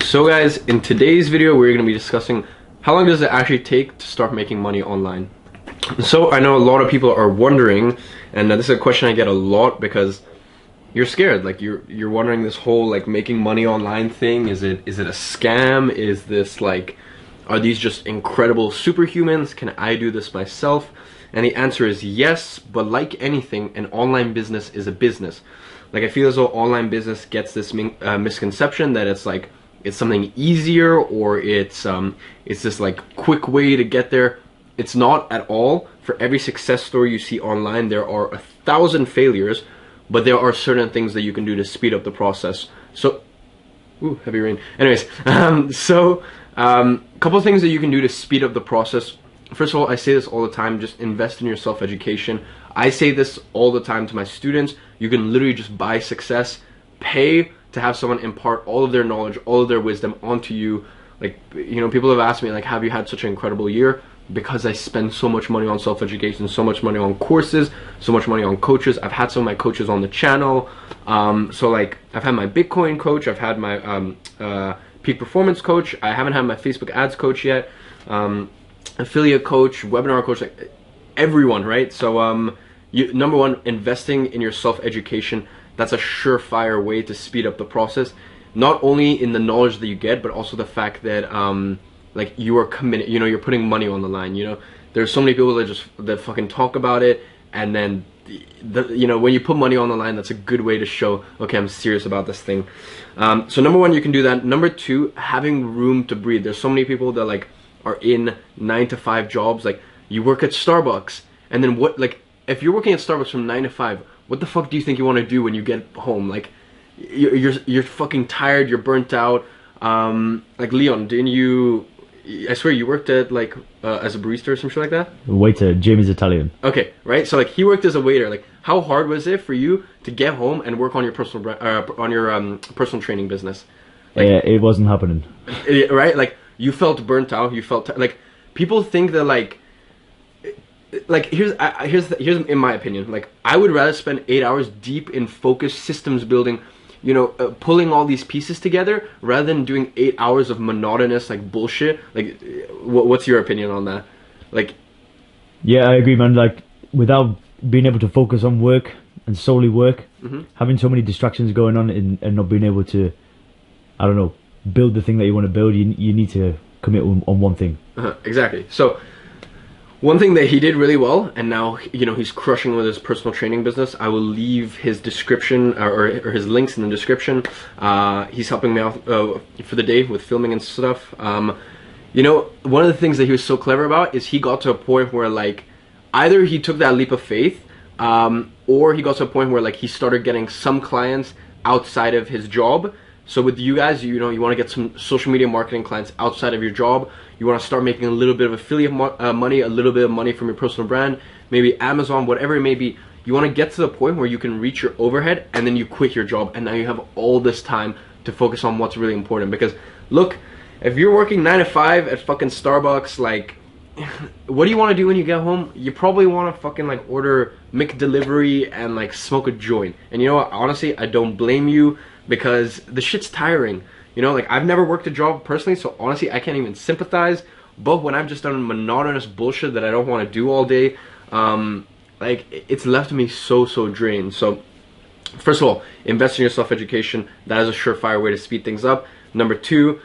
So guys, in today's video we're going to be discussing how long does it actually take to start making money online. So I know a lot of people are wondering, and this is a question I get a lot because you're scared, like you're wondering this whole like making money online thing, is it a scam? Is this like, are these just incredible superhumans? Can I do this myself? And the answer is yes, but like anything, an online business is a business. Like I feel as though online business gets this misconception that it's like it's something easier, or it's this like quick way to get there. It's not at all. For every success story you see online, there are 1,000 failures, but there are certain things that you can do to speed up the process. So, ooh, heavy rain. Anyways, couple of things that you can do to speed up the process. First of all, I say this all the time, just invest in your self-education. I say this all the time to my students. You can literally just buy success, pay to have someone impart all of their knowledge, all of their wisdom onto you. Like, you know, people have asked me, like, have you had such an incredible year? Because I spend so much money on self-education, so much money on courses, so much money on coaches. I've had some of my coaches on the channel. So like, I've had my Bitcoin coach, I've had my peak performance coach. I haven't had my Facebook ads coach yet. Affiliate coach, webinar coach, like everyone, right? So number one, investing in your self-education. That's a surefire way to speed up the process, not only in the knowledge that you get, but also the fact that like you are committed, you know, you're putting money on the line. You know, there's so many people that fucking talk about it, and then you know, when you put money on the line, that's a good way to show, okay, I'm serious about this thing. So number one, you can do that. Number two, having room to breathe. There's so many people that like are in 9-to-5 jobs. Like, you work at Starbucks, and then what, like, if you're working at Starbucks from 9 to 5, what the fuck do you think you want to do when you get home? Like, you're fucking tired, you're burnt out. Like, Leon, didn't you, I swear you worked at like as a barista or some shit like that? Waiter, Jamie's Italian. Okay, right? So like, he worked as a waiter. Like, how hard was it for you to get home and work on your personal personal training business? Like, Yeah, it wasn't happening. Right? Like, you felt burnt out, you felt like, people think that like here's in my opinion, like, I would rather spend 8 hours deep in focused systems building, you know, pulling all these pieces together, rather than doing 8 hours of monotonous like bullshit. Like, what's your opinion on that? Like, yeah, I agree, man. Like, without being able to focus on work and solely work, having so many distractions going on, and not being able to, I don't know, build the thing that you want to build, you need to commit on one thing. Exactly. So one thing that he did really well, and now, you know, he's crushing with his personal training business. I will leave his description or his links in the description. He's helping me out for the day with filming and stuff. You know, one of the things that he was so clever about is he got to a point where, like, either he took that leap of faith, or he got to a point where, like, he started getting some clients outside of his job. So with you guys, you know, you want to get some social media marketing clients outside of your job. You want to start making a little bit of affiliate money, a little bit of money from your personal brand, maybe Amazon, whatever it may be. You want to get to the point where you can reach your overhead, and then you quit your job, and now you have all this time to focus on what's really important. Because look, if you're working 9 to 5 at fucking Starbucks, like, what do you want to do when you get home? You probably want to fucking like order McDelivery and like smoke a joint. And you know what? Honestly, I don't blame you, because the shit's tiring. You know, like, I've never worked a job personally, so honestly, I can't even sympathize. But when I've just done monotonous bullshit that I don't want to do all day, like, it's left me so drained. So, first of all, invest in your self-education. That is a surefire way to speed things up. Number two,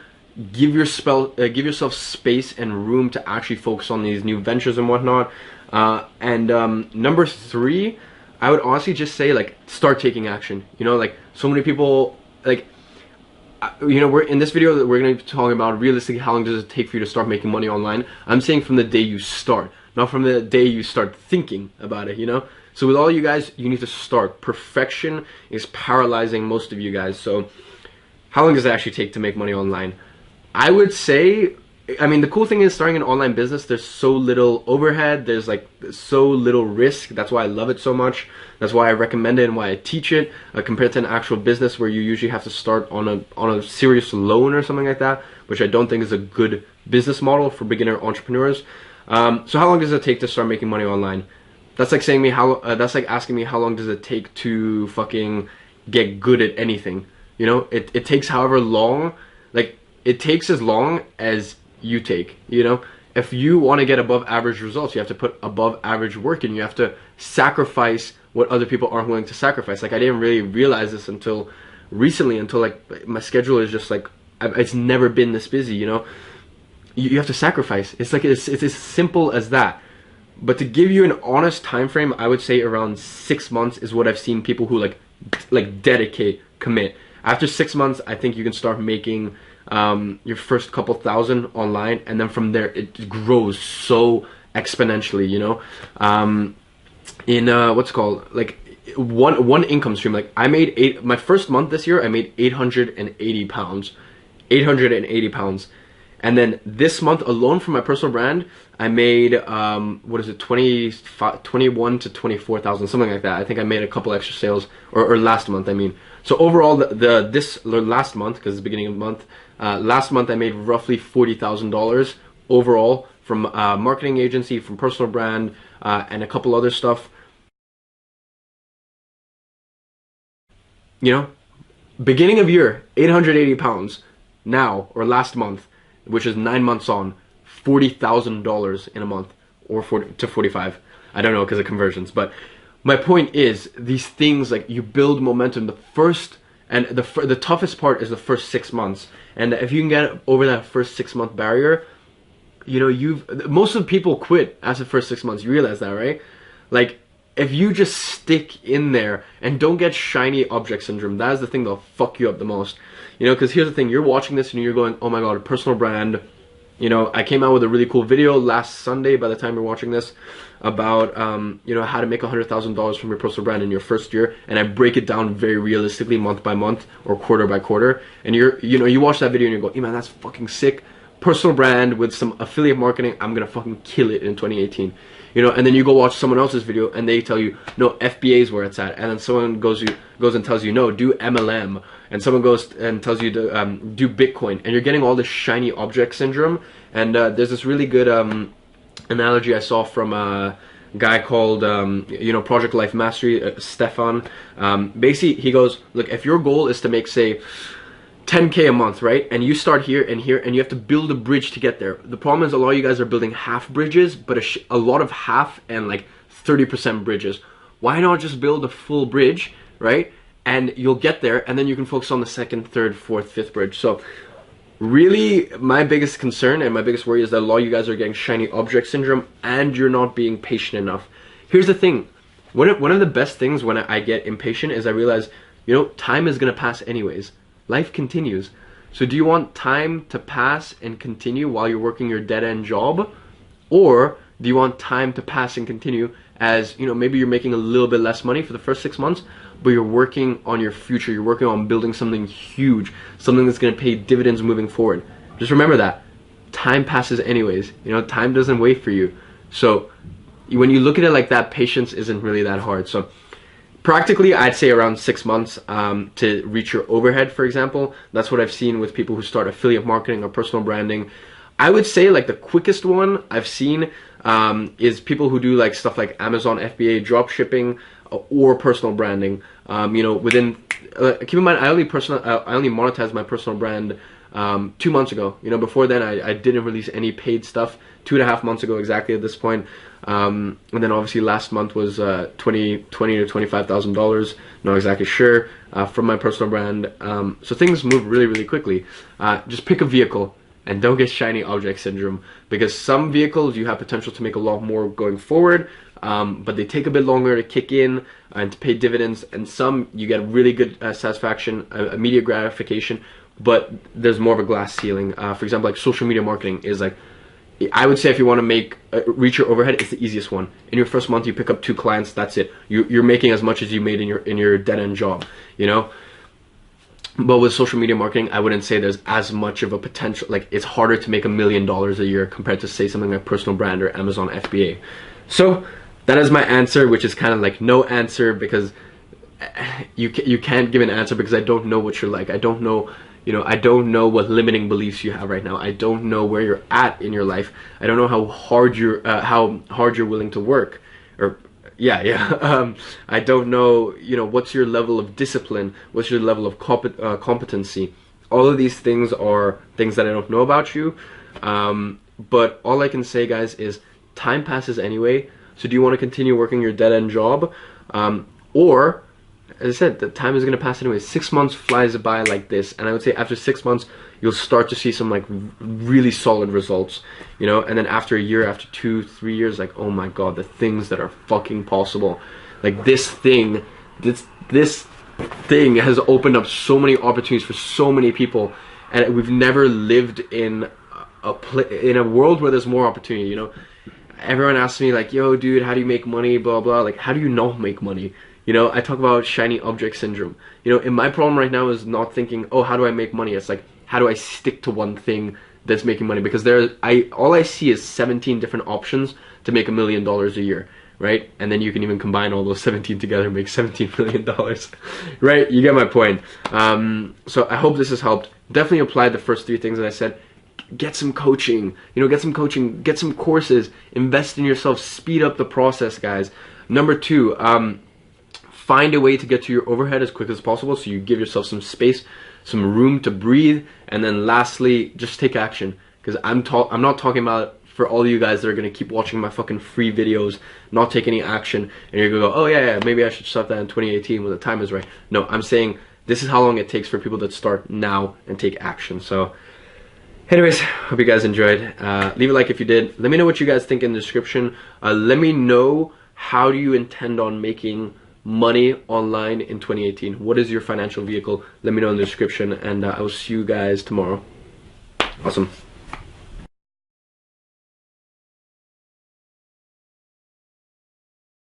give yourself space and room to actually focus on these new ventures and whatnot. Number three, I would honestly just say, like, start taking action. You know, like, so many people, like, you know, we're in this video that we're going to be talking about realistically how long does it take for you to start making money online. I'm saying from the day you start, not from the day you start thinking about it, you know. So with all you guys, you need to start. Perfection is paralyzing most of you guys. So how long does it actually take to make money online? I would say, I mean, the cool thing is, starting an online business, there's so little overhead, there's like so little risk. That's why I love it so much. That's why I recommend it and why I teach it, compared to an actual business where you usually have to start on a serious loan or something like that, which I don't think is a good business model for beginner entrepreneurs. So how long does it take to start making money online? That's like saying me that's like asking me how long does it take to fucking get good at anything. You know, it takes however long. Like, it takes as long as you take, you know? If you want to get above average results, you have to put above average work in. You have to sacrifice what other people aren't willing to sacrifice. Like, I didn't really realize this until recently, until like my schedule is just like, it's never been this busy, you know? You have to sacrifice. It's like, it's as simple as that. But to give you an honest time frame, I would say around 6 months is what I've seen people who like dedicate, commit. After 6 months, I think you can start making your first couple thousand online, and then from there it grows so exponentially, you know. In what's it called, like one income stream. Like, I made my first month this year, I made 880 pounds, 880 pounds. And then this month alone for my personal brand, I made, what is it, 21 to 24,000, something like that. I think I made a couple extra sales, or last month, I mean. So overall, this last month, because it's the beginning of the month, last month I made roughly $40,000 overall from marketing agency, from personal brand, and a couple other stuff. You know, beginning of year, 880 pounds. Now, or last month, which is 9 months on, $40,000 in a month, or 40 to 45. I don't know because of conversions, but my point is, these things, like, you build momentum. The first and the toughest part is the first 6 months, and if you can get over that first 6 month barrier, you know, most of the people quit after the first 6 months. You realize that, right? Like, if you just stick in there and don't get shiny object syndrome, that is the thing that'll fuck you up the most. You know, because here's the thing, you're watching this and you're going, oh my god, a personal brand. You know, I came out with a really cool video last Sunday, by the time you're watching this, about, you know, how to make $100,000 from your personal brand in your first year. And I break it down very realistically, month by month or quarter by quarter. And you watch that video and you go, hey man, that's fucking sick. Personal brand with some affiliate marketing, I'm gonna fucking kill it in 2018. You know, and then you go watch someone else's video and they tell you, no, FBA is where it's at. And then someone goes and tells you, no, do MLM. And someone goes and tells you to do Bitcoin. And you're getting all this shiny object syndrome. And there's this really good analogy I saw from a guy called, you know, Project Life Mastery, Stefan. Basically, he goes, look, if your goal is to make, say, 10K a month, right? And you start here, and you have to build a bridge to get there. The problem is a lot of you guys are building half bridges, but a lot of half and like 30% bridges. Why not just build a full bridge, right? And you'll get there, and then you can focus on the second, third, fourth, fifth bridge. So really, my biggest concern and my biggest worry is that a lot of you guys are getting shiny object syndrome and you're not being patient enough. Here's the thing. One of the best things when I get impatient is I realize, you know, time is going to pass anyways. Life continues. So do you want time to pass and continue while you're working your dead-end job? Or do you want time to pass and continue as, you know, maybe you're making a little bit less money for the first 6 months, but you're working on your future, you're working on building something huge, something that's going to pay dividends moving forward. Just remember that. Time passes anyways. You know, time doesn't wait for you. So when you look at it like that, patience isn't really that hard. So practically, I'd say around 6 months to reach your overhead, for example. That's what I've seen with people who start affiliate marketing or personal branding. I would say like the quickest one I've seen is people who do like stuff like Amazon FBA, drop shipping, or personal branding. You know, within keep in mind, I only monetized my personal brand 2 months ago. You know, before then I didn't release any paid stuff. 2.5 months ago exactly at this point. And then obviously last month was $20,000 to $25,000, not exactly sure, from my personal brand. So things move really, really quickly. Just pick a vehicle and don't get shiny object syndrome, because some vehicles you have potential to make a lot more going forward, but they take a bit longer to kick in and to pay dividends, and some you get really good satisfaction, immediate gratification, but there's more of a glass ceiling. For example, like social media marketing is like, I would say if you want to reach your overhead, it's the easiest one. In your first month, you pick up 2 clients. That's it. You're making as much as you made in your dead end job. You know. But with social media marketing, I wouldn't say there's as much of a potential. Like, it's harder to make $1 million a year compared to, say, something like personal brand or Amazon FBA. So that is my answer, which is kind of like no answer, because you can't give an answer, because I don't know what you're like. I don't know. You know, I don't know what limiting beliefs you have right now. I don't know where you're at in your life. I don't know how hard you're willing to work, or I don't know, you know, what's your level of discipline, what's your level of competency. all of these things are things that I don't know about you. But all I can say, guys, is time passes anyway. So do you want to continue working your dead-end job? Or, as I said, the time is going to pass anyway. 6 months flies by like this. And I would say after 6 months, you'll start to see some like really solid results, you know? And then after a year, after 2-3 years, like, oh my God, the things that are fucking possible. Like this thing has opened up so many opportunities for so many people. And we've never lived in a world where there's more opportunity, you know? Everyone asks me like, yo dude, how do you make money, blah blah, like how do you not make money? You know, I talk about shiny object syndrome. You know, and my problem right now is not thinking, oh, how do I make money? It's like, how do I stick to one thing that's making money? Because all I see is 17 different options to make $1 million a year, right? And then you can even combine all those 17 together and make $17 million, right? You get my point. So I hope this has helped. Definitely apply the first 3 things that I said. Get some coaching, you know, get some courses, invest in yourself, speed up the process, guys. Number 2, find a way to get to your overhead as quick as possible, so you give yourself some space, some room to breathe. And then lastly, just take action, because I'm not talking about for all of you guys that are going to keep watching my fucking free videos, not take any action, and you're going to go, oh yeah, maybe I should start that in 2018 when the time is right. No, I'm saying this is how long it takes for people that start now and take action. So anyways, hope you guys enjoyed. Leave a like if you did. Let me know what you guys think in the description. Let me know, how do you intend on making money online in 2018? What is your financial vehicle? Let me know in the description, and I will see you guys tomorrow. Awesome.